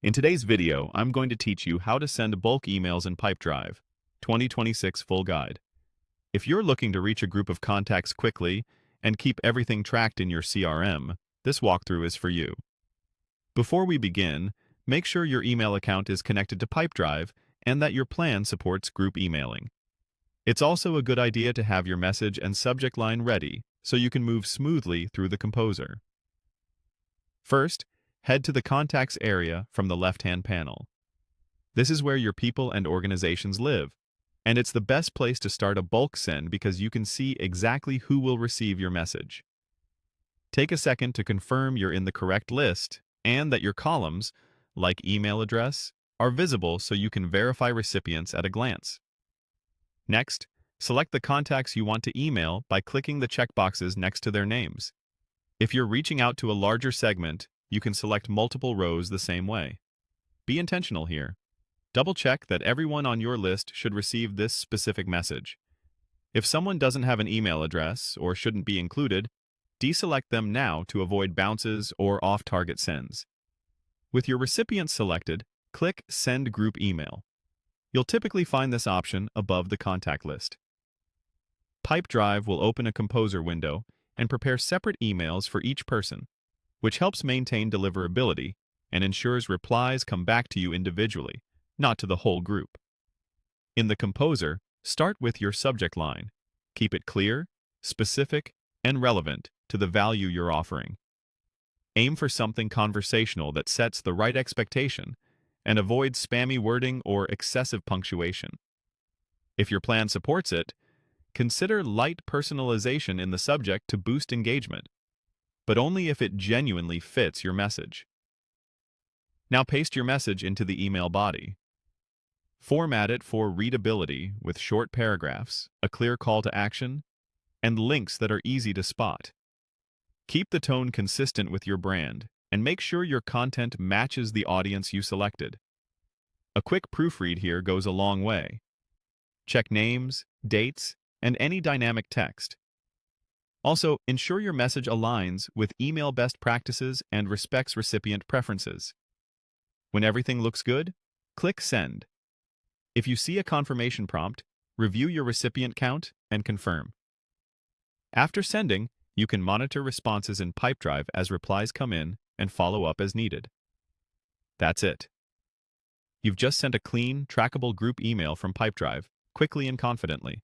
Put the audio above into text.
In today's video, I'm going to teach you how to send bulk emails in Pipedrive, 2026 Full Guide. If you're looking to reach a group of contacts quickly and keep everything tracked in your CRM, this walkthrough is for you. Before we begin, make sure your email account is connected to Pipedrive and that your plan supports group emailing. It's also a good idea to have your message and subject line ready so you can move smoothly through the composer. First, head to the Contacts area from the left-hand panel. This is where your people and organizations live, and it's the best place to start a bulk send because you can see exactly who will receive your message. Take a second to confirm you're in the correct list and that your columns, like email address, are visible so you can verify recipients at a glance. Next, select the contacts you want to email by clicking the checkboxes next to their names. If you're reaching out to a larger segment, you can select multiple rows the same way. Be intentional here. Double-check that everyone on your list should receive this specific message. If someone doesn't have an email address or shouldn't be included, deselect them now to avoid bounces or off-target sends. With your recipient selected, click Send Group Email. You'll typically find this option above the contact list. Pipedrive will open a composer window and prepare separate emails for each person, which helps maintain deliverability and ensures replies come back to you individually, not to the whole group. In the composer, start with your subject line. Keep it clear, specific, and relevant to the value you're offering. Aim for something conversational that sets the right expectation and avoid spammy wording or excessive punctuation. If your plan supports it, consider light personalization in the subject to boost engagement, but only if it genuinely fits your message. Now paste your message into the email body. Format it for readability with short paragraphs, a clear call to action, and links that are easy to spot. Keep the tone consistent with your brand, and make sure your content matches the audience you selected. A quick proofread here goes a long way. Check names, dates, and any dynamic text. Also, ensure your message aligns with email best practices and respects recipient preferences. When everything looks good, click Send. If you see a confirmation prompt, review your recipient count and confirm. After sending, you can monitor responses in Pipedrive as replies come in and follow up as needed. That's it. You've just sent a clean, trackable group email from Pipedrive, quickly and confidently.